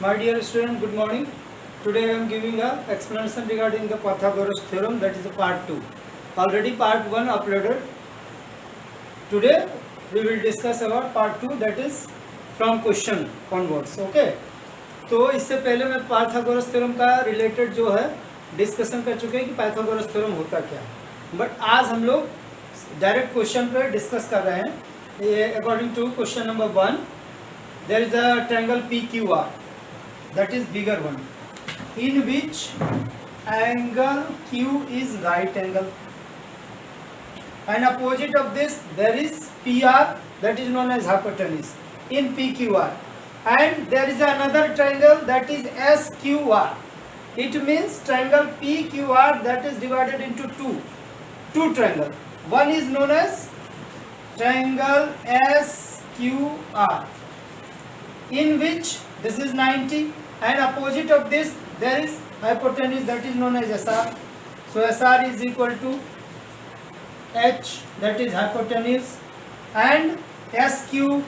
My dear student, good morning. Today I am giving a explanation regarding the Pythagoras theorem, that is the part 2. Already part 1 uploaded. Today we will discuss about part 2, that is from question onwards. Okay. तो इससे पहले मैं Pythagoras theorem का related जो है discussion कर चुके हैं कि पाइथागोरस थ्योरम होता क्या है, बट आज हम लोग डायरेक्ट क्वेश्चन पर डिस्कस कर रहे हैं. ये according to question number 1, there is a triangle P Q R, that is bigger one, in which angle Q is right angle and opposite of this there is PR, that is known as hypotenuse in PQR, and there is another triangle that is SQR. It means triangle PQR that is divided into two triangle. One is known as triangle SQR, in which this is 90 and opposite of this there is hypotenuse that is known as SR. So SR is equal to H, that is hypotenuse, and SQ,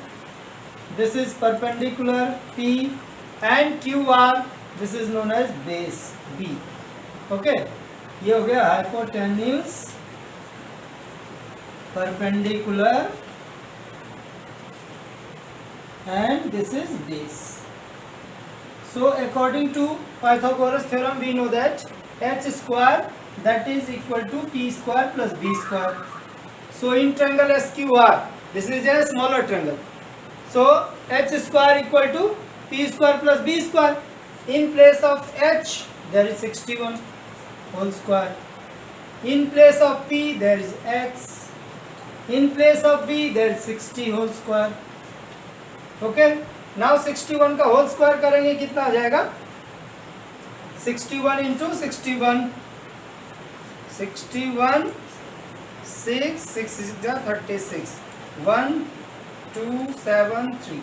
this is perpendicular P, and QR, this is known as base B. Okay, ये हो गया hypotenuse, perpendicular, and this is base. So according to Pythagoras theorem we know that h square that is equal to p square plus b square. So in triangle SQR, this is a smaller triangle, so h square equal to p square plus b square. In place of h there is 61 whole square, in place of p there is x, in place of b there is 60 whole square. Okay, now 61 का whole square करेंगे कितना आ जाएगा, 61 into 61, 61 6 6 36, 1 2 7 3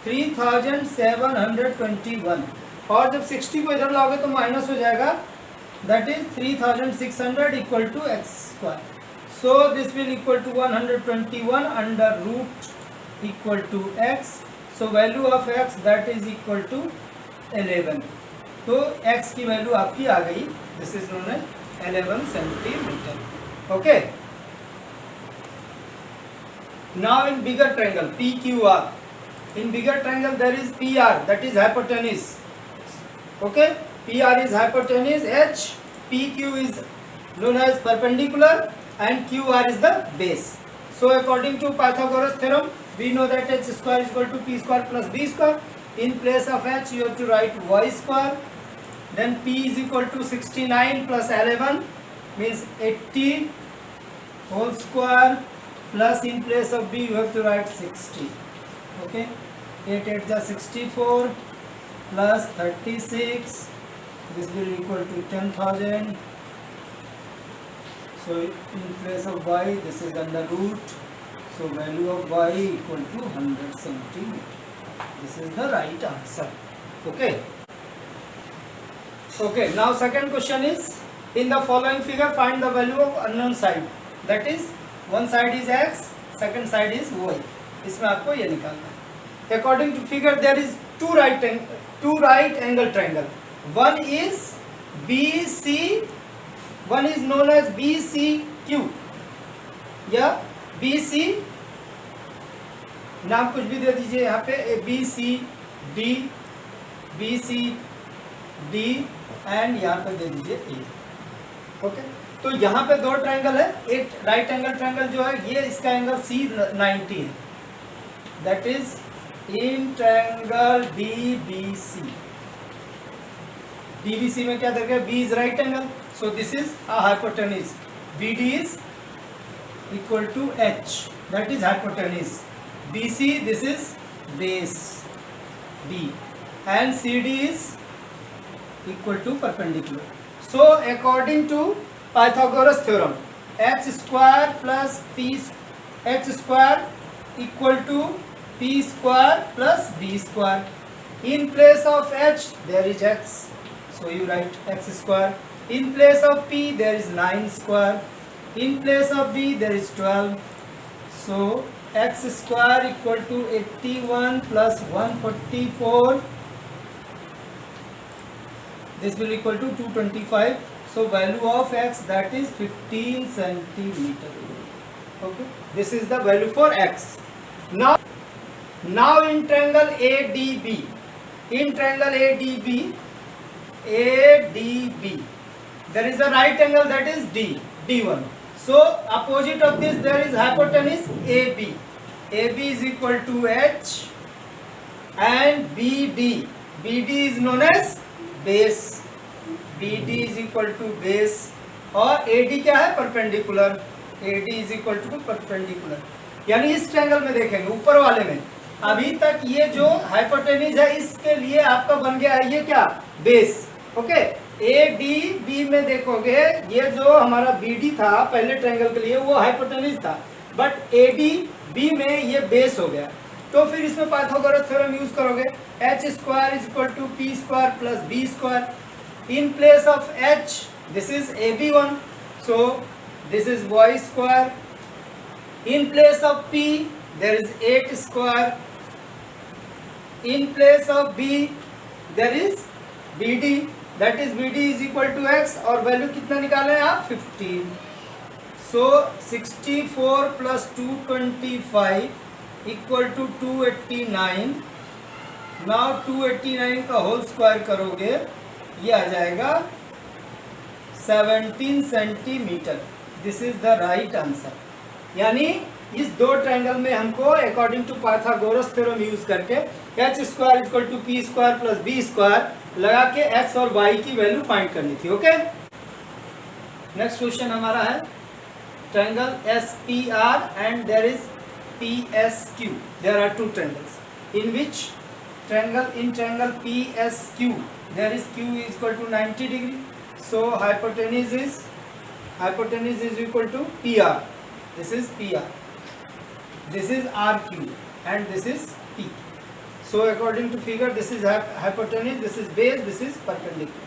3721, और जब 60 को इधर लाओगे तो माइनस हो जाएगा, that is 3600 equal to x square. So this will equal to 121 under root equal to x. So value of x that is equal to 11. तो x की वैल्यू आपकी आ गई, this is known as 11 centimetre. Okay, now in bigger triangle PQR, in bigger triangle there is PR, that is hypotenuse. Okay, PR is hypotenuse, H, PQ is known as perpendicular, and QR is the base. So according to Pythagoras theorem we know that h square is equal to p square plus b square. In place of h you have to write y square, then p is equal to 69 plus 11 means 80 whole square, plus in place of b you have to write 60. Okay, 8 8 is 64 plus 36, this will equal to 10,000. So in place of y this is under root, so value of y equal to 100 centimeter. This is the right answer. Okay. Okay, now second question is, in the following figure find the value of unknown side, that is one side is x, second side is y. इसमें आपको ये निकालना है. According to figure there is two right angle triangle. One is BC, one is known as BCQ या BC, नाम कुछ भी दे दीजिए यहाँ पे, BCD, BCD एंड यहाँ पे दे दीजिए A. ओके, तो यहाँ पे दो ट्रायंगल है, एक राइट एंगल ट्रायंगल जो है ये इसका एंगल C90 है, that is in triangle DBC. DBC में क्या देखेगा, B is right angle, so this is a hypotenuse. BD is equal to H, that is hypotenuse. BC, this is base B, and CD is equal to perpendicular. So according to Pythagoras theorem, h square plus h square equal to p square plus b square. In place of h there is x, so you write x square. In place of p there is 9 square. In place of b there is 12. So x square equal to 81 plus 144 this will equal to 225. So value of x, that is 15 centimeter. Okay, this is the value for x. Now in triangle ADB, ADB, there is a right angle, that is D1. So opposite of this there is hypotenuse AB. AB is equal to H, and BD is known as base. BD is equal to base, और AD क्या है? Perpendicular. AD is equal to perpendicular. यानी इस triangle में देखेंगे, ऊपर वाले में अभी तक ये जो हाइपोटेन्यूज है इसके लिए आपका बन गया है ये क्या? बेस. ओके, ADB में देखोगे ये जो हमारा BD था पहले ट्रायंगल के लिए वो हाइपोटेन्यूज था, बट ADB में ये बेस हो गया. तो फिर इसमें पाइथागोरस थ्योरम यूज करोगे. h square is equal to p square plus b square. In place of h this is AB1, so this is y square. In place of p there is 8 square. In place of b there is BD, that is BD is equal to x, और value कितना निकाले हैं आप? 15. So 64 plus 225 equal to 289. Now 289 का whole square करोगे ये आ जाएगा 17 centimetre. This is the right answer. यानी इस दो ट्रायंगल में हमको according to Pythagoras theorem use करके h square equal to p square plus b square लगा के x और y की वैल्यू फाइंड करनी थी. ओके, नेक्स्ट क्वेश्चन हमारा है triangle SPR and there is PSQ. There are two triangles in which triangle PSQ there is q is equal to 90 degree. So hypotenuse is equal to PR. This is PR, this is RQ, and this is P. So according to figure, this is hypotenuse, this is base, this is perpendicular.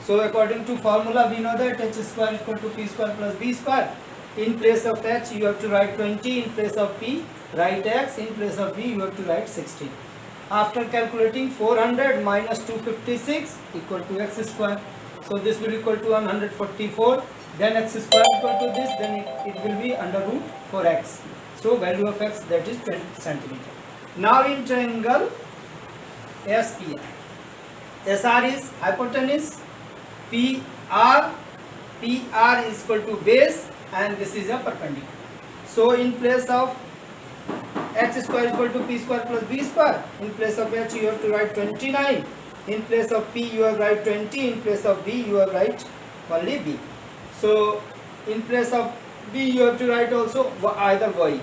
So according to formula we know that h square is equal to p square plus b square. In place of h you have to write 20, in place of p write x, in place of b you have to write 16. After calculating 400 minus 256 equal to x square. So this will equal to 144. Then x square equal to this, then it will be under root 4x. So value of x, that is 20 centimeter. Now in triangle SPR, SR is hypotenuse, PR is equal to base, and this is a perpendicular. So in place of h square is equal to p square plus b square. In place of h you have to write 29. In place of p you have write 20. In place of b you have write only b. So in place of b you have to write also either y.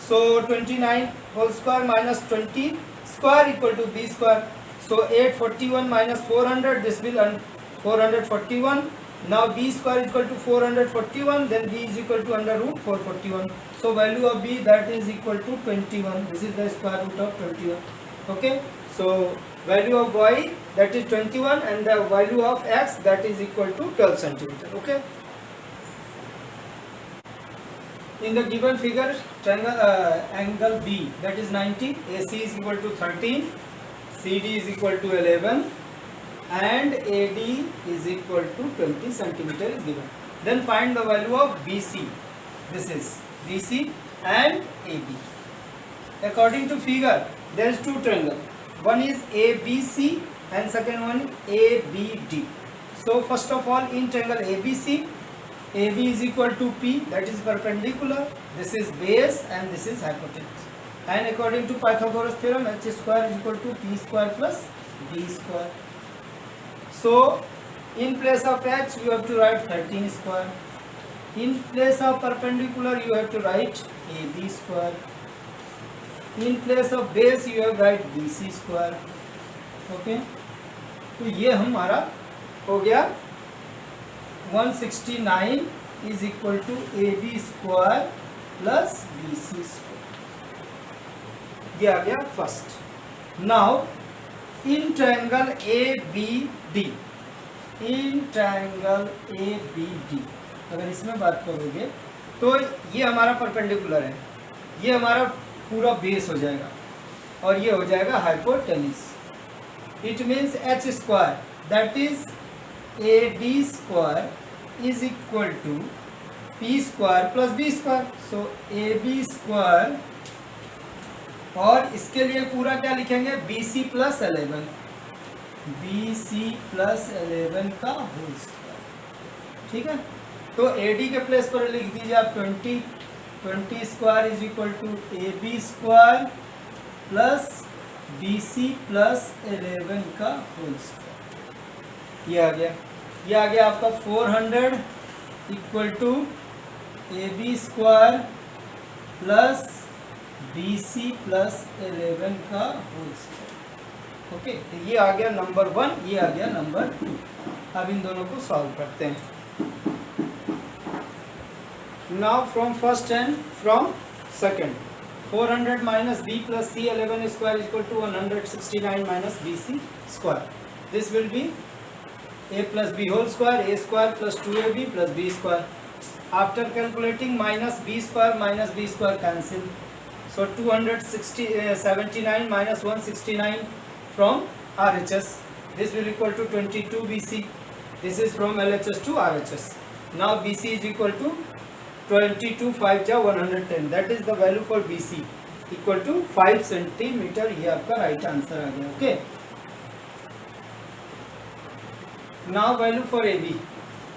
So 29 whole square minus 20 square equal to b square. So 841 minus 400, this will 441. Now b square is equal to 441, then b is equal to under root 441. So value of b, that is equal to 21. This is the square root of 21. Okay, so value of y, that is 21, and the value of x, that is equal to 12 centimeter. Okay, in the given figure triangle angle B, that is 90, AC is equal to 13, CD is equal to 11, and AD is equal to 20 centimeter is given. Then find the value of BC. This is BC and AB. According to figure, there is two triangle. One is ABC and second one ABD. So first of all, in triangle ABC, AB is equal to P, that is perpendicular. This is base and this is hypotenuse. And according to Pythagoras theorem, h square is equal to p square plus b square. So in place of h you have to write 13 square. In place of perpendicular you have to write AB square. In place of base you have write BC square. Okay, तो ये हमारा हो गया 169 is equal to AB square plus BC square. ये आ गया first. Now in triangle ABD, in triangle ABD अगर इसमें बात करोगे तो ये हमारा परपेंडिकुलर है, ये हमारा पूरा बेस हो जाएगा और ये हो जाएगा hypotenuse. It means h square, that is AB square is equal to P square plus B square. So AB square, और इसके लिए पूरा क्या लिखेंगे, BC plus 11, BC plus 11 का होल स्क्वायर. ठीक है, तो AD के प्लेस पर लिख दीजिए आप 20 square is equal to AB square plus BC plus 11 का होल स्क्वायर. ये आ गया आपका 400 equal to AB square plus BC plus 11 का होल स्क्वायर. ओके, तो ये आ गया नंबर 1, ये आ गया नंबर 2. अब इन दोनों को सॉल्व करते हैं. Now from first and from second, 400 minus B plus C 11 square equal to 169 minus BC square. This will be A plus B whole square, A square plus 2AB plus B square. After calculating minus B square cancel. So 279 minus 169 from RHS. This will equal to 22 BC. This is from LHS to RHS. Now BC is equal to 22 5 जा 110. That is the value for BC equal to 5 centimeter. ये आपका right answer आ गया. Okay. Now value for AB.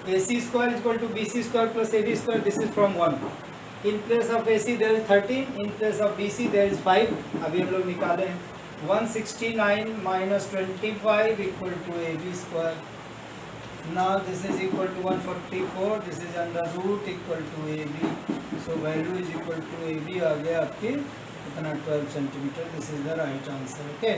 AC square is equal to BC square plus AB square. This is from 1. In place of AC there is 13. In place of BC there is 5. अभी हम लोग निकाले हैं. 169 minus 25 equal to AB square. Now this is equal to 144. This is under root equal to AB. So value is equal to AB आ गया आपके इतना 12 centimeter. This is the right answer. Okay.